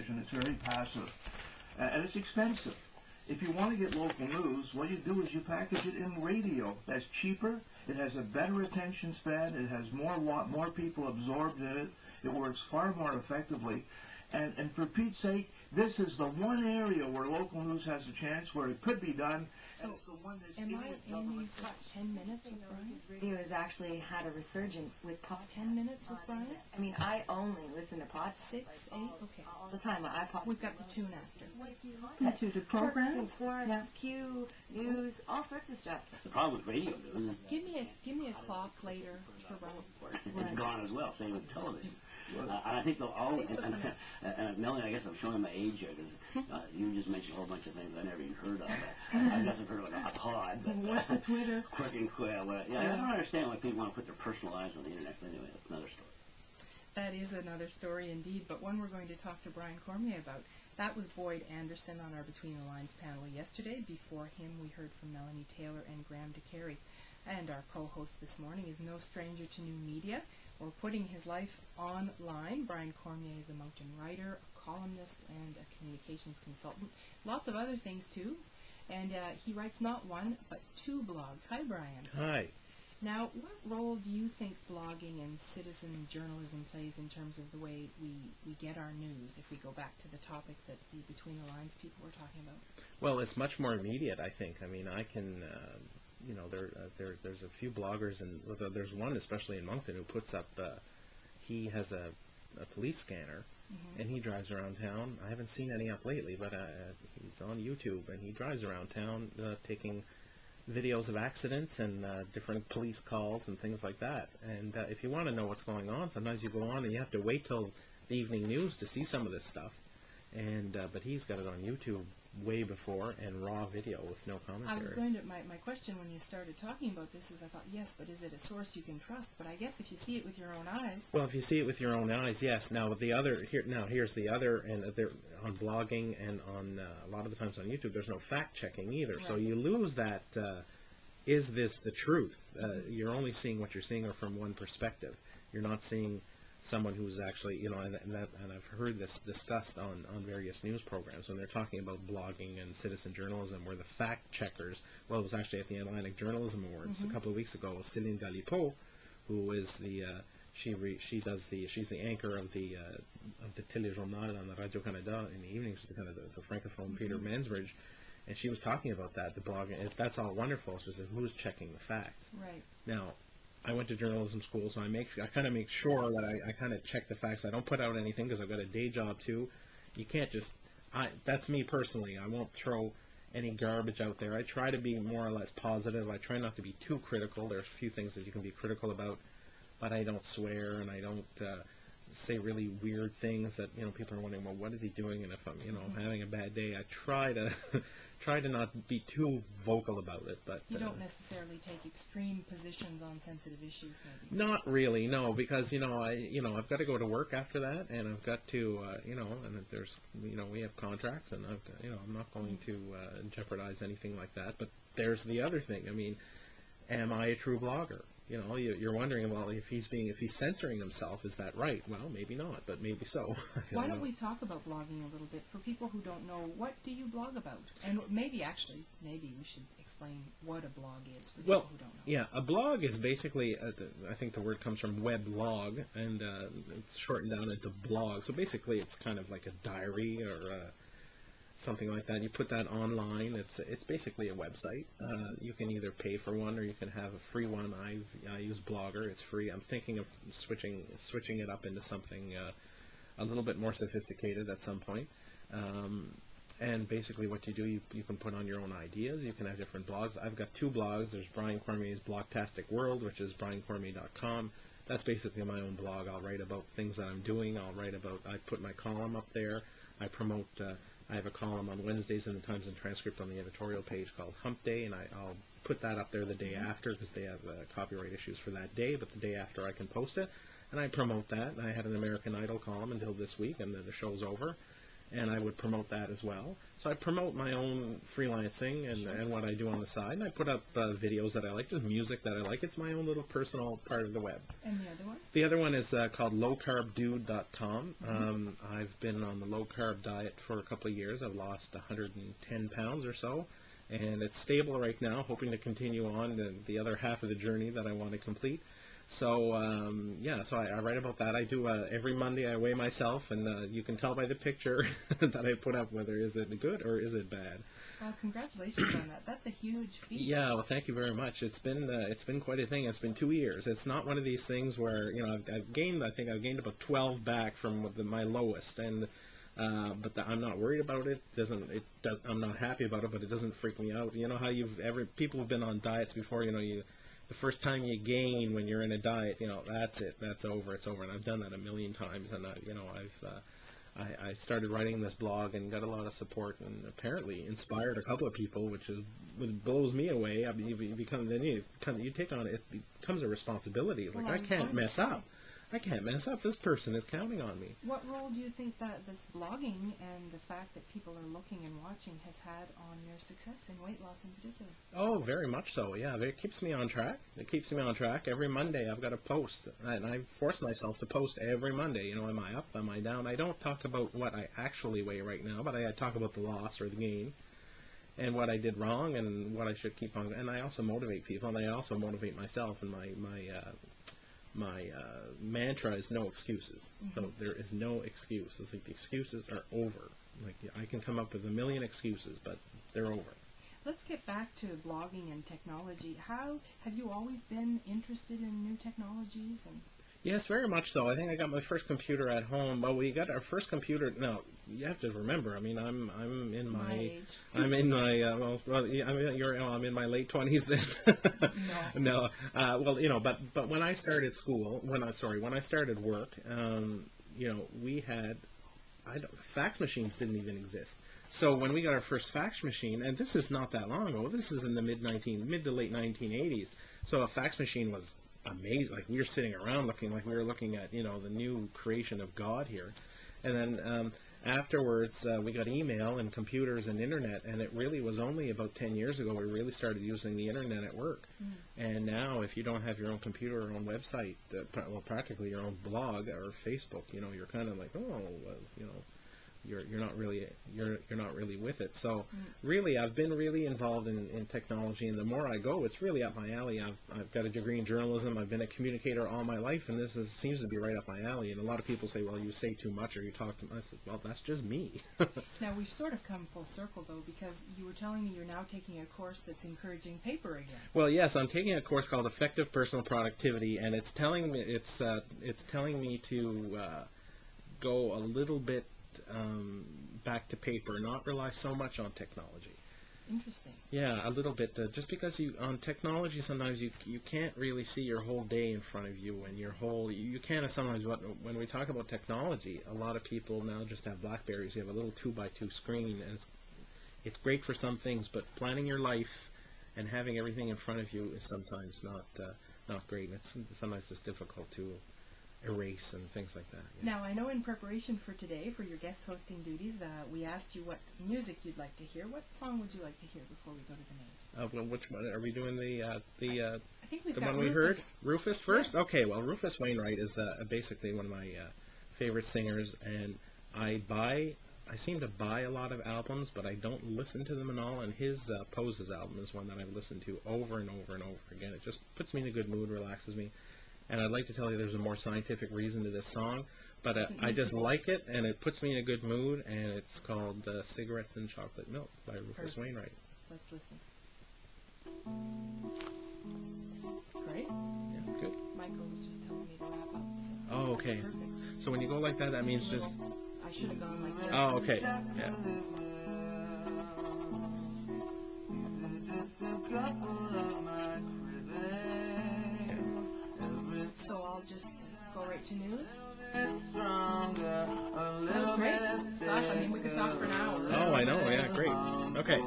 television. It's very passive, and it's expensive. If you want to get local news, what you do is you package it in radio. That's cheaper. It has a better attention span. It has more people absorbed in it. It works far more effectively. And for Pete's sake, this is the one area where local news has a chance, where it could be done. So, am I aiming for 10 minutes with Brian? Radio has actually had a resurgence with podcasts. 10 minutes with Brian? I mean, I only listen to podcasts 6, 8, okay. all the time. I podcast. We've got the tune after. Listen to the programs, sports, Q, news, all sorts of stuff. The problem with radio news is Give me a clock later for Brian. it's gone as well. Same with television. And I think they'll always, and Melanie, I guess I'm showing my age here, because you just mentioned a whole bunch of things I never even heard of. I guess I've heard of a pod, but What's the Twitter? quick and quick. Yeah, I don't understand why people want to put their personal lives on the internet, but anyway, that's another story. That is another story indeed, but one we're going to talk to Brian Cormier about. That was Boyd Anderson on our Between the Lines panel yesterday. Before him, we heard from Melanie Taylor and Graham DeCarey. And our co-host this morning is no stranger to new media or putting his life online. Brian Cormier is a Moncton writer, a columnist, and a communications consultant. Lots of other things, too. And he writes not one, but 2 blogs. Hi, Brian. Hi. Now, what role do you think blogging and citizen journalism plays in terms of the way we get our news, if we go back to the topic that the Between the Lines people were talking about? Well, it's much more immediate, I think. I mean, I can, there's a few bloggers, and there's one especially in Moncton who puts up, he has a police scanner, and he drives around town. I haven't seen any up lately, but he's on YouTube, and he drives around town taking videos of accidents and different police calls and things like that. And if you want to know what's going on, sometimes you go on and you have to wait till the evening news to see some of this stuff. And but he's got it on YouTube way before, and raw video with no commentary. I was going to, my question when you started talking about this is, I thought, yes, but is it a source you can trust? But I guess if you see it with your own eyes. Well, if you see it with your own eyes, yes. Now, the other, here's the other, and on blogging and on, a lot of the times on YouTube, there's no fact-checking either. Right. So you lose that, is this the truth? You're only seeing what you're seeing from one perspective. You're not seeing someone who's actually, and I've heard this discussed on various news programs when they're talking about blogging and citizen journalism, where the fact checkers, well, it was actually at the Atlantic Journalism Awards a couple of weeks ago, Céline Galipeau, who is the she's the anchor of the Téléjournal on the Radio Canada in the evenings, kind of the francophone Peter Mansbridge, and she was talking about that, the blogging. That's all wonderful. It's just who's checking the facts. Right. Now, I went to journalism school, so I kind of make sure that I kind of check the facts. I don't put out anything because I've got a day job too. You can't just, that's me personally. I won't throw any garbage out there. I try to be more or less positive. I try not to be too critical. There's a few things that you can be critical about, but I don't swear, and I don't say really weird things that, people are wondering, well, what is he doing? And if I'm, having a bad day, I try to not be too vocal about it. But you don't necessarily take extreme positions on sensitive issues, maybe. Not really, no, because I've got to go to work after that, and I've got to and there's we have contracts, and I'm not going to jeopardize anything like that. But there's the other thing. I mean, am I a true blogger? You're wondering, well, if he's censoring himself, is that right? Well, maybe not, but maybe so. Why don't we talk about blogging a little bit? For people who don't know, what do you blog about? And maybe we should explain what a blog is for people who don't know. Yeah, a blog is basically, I think the word comes from weblog, and it's shortened down into blog. So basically it's kind of like a diary or something like that. You put that online. It's basically a website. You can either pay for one or you can have a free one. I use Blogger. It's free. I'm thinking of switching it up into something a little bit more sophisticated at some point. And basically what you do, you can put on your own ideas. You can have different blogs. I've got 2 blogs. There's Brian Cormier's Blogtastic World, which is briancormier.com. That's basically my own blog. I'll write about things that I'm doing. I put my column up there. I promote I have a column on Wednesdays in the Times and Transcript on the editorial page called Hump Day, and I'll put that up there the day after because they have copyright issues for that day, but the day after I can post it, and I promote that. And I had an American Idol column until this week, and then the show's over. and I would promote that as well. So I promote my own freelancing and what I do on the side, and I put up videos that I like, just music that I like. It's my own little personal part of the web. And the other one? The other one is called lowcarbdude.com. I've been on the low-carb diet for a couple of years. I've lost 110 pounds or so, and it's stable right now, hoping to continue on the other half of the journey that I want to complete. So, so I write about that. I do every Monday I weigh myself, and you can tell by the picture that I put up whether is it good or is it bad. Well, congratulations on that. That's a huge feat. Yeah, well, thank you very much. It's been quite a thing. It's been 2 years. It's not one of these things where, I've gained about 12 back from my lowest, and but I'm not worried about it. I'm not happy about it, but it doesn't freak me out. You know how people have been on diets before, the first time you gain when you're in a diet, that's it. That's over. It's over. And I've done that a million times. And I started writing this blog and got a lot of support, and apparently inspired a couple of people, which blows me away. I mean, you take on it. It becomes a responsibility. Like, I can't mess up. I can't mess up. This person is counting on me. What role do you think that this blogging and the fact that people are looking and watching has had on your success in weight loss in particular? Oh, very much so, yeah. It keeps me on track. Every Monday I've got to post, and I force myself to post every Monday. Am I up? Am I down? I don't talk about what I actually weigh right now, but I talk about the loss or the gain and what I did wrong and what I should keep on. And I also motivate people, and I also motivate myself, and my mantra is no excuses. So there is no excuse. It's like the excuses are over. Like, I can come up with a million excuses, but they're over. Let's get back to blogging and technology. How have you always been interested in new technologies? Yes, very much so. I think I got my first computer at home. Well, we got our first computer. Now, you have to remember. I mean, I'm in my age. I'm in my I'm in my late 20s then. No. But when I started school, when I started work, we had fax machines didn't even exist. So when we got our first fax machine, and this is not that long ago. This is in the mid to late 1980s. So a fax machine was amazing. Like, we were sitting around looking like we were looking at the new creation of God here. And then afterwards we got email and computers and internet, and it really was only about 10 years ago we really started using the internet at work. And now if you don't have your own computer or own website, practically your own blog or Facebook, you're kind of like, you're not really with it. So really, I've been really involved in technology, and the more I go, it's really up my alley. I've got a degree in journalism. I've been a communicator all my life, and this seems to be right up my alley. And a lot of people say, well, you say too much or you talk too much. I said, well, that's just me. Now, we've sort of come full circle, though, because you were telling me you're now taking a course that's encouraging paper again. Well, yes, I'm taking a course called Effective Personal Productivity, and it's telling me to go a little bit back to paper, not rely so much on technology. Interesting. Yeah, a little bit. Just because on technology sometimes you can't really see your whole day in front of you, and you can't sometimes. When we talk about technology, a lot of people now just have Blackberries. You have a little 2x2 screen, and it's great for some things, but planning your life and having everything in front of you is sometimes not great. And it's sometimes just difficult to erase and things like that. Yeah. Now, I know in preparation for today, for your guest hosting duties, we asked you what music you'd like to hear. What song would you like to hear before we go to the news? Well, which one are we doing? I think we've the got one we Rufus. heard. Rufus first. Yeah. Okay. Well, Rufus Wainwright is basically one of my favorite singers, and I seem to buy a lot of albums, but I don't listen to them and all. And his Poses album is one that I've listened to over and over and over again. It just puts me in a good mood, relaxes me. And I'd like to tell you there's a more scientific reason to this song, but I just like it, and it puts me in a good mood, and it's called Cigarettes and Chocolate Milk by Rufus Wainwright. Let's listen. Great. Yeah, good. Michael was just telling me to wrap up. So Oh, okay. perfect. So when you go like that, that means just... I should have gone like this. Oh, okay. Yeah. So I'll just go right to news. That That was great. Gosh, I mean, we could talk for an hour. Oh, I know. Yeah, great. Okay.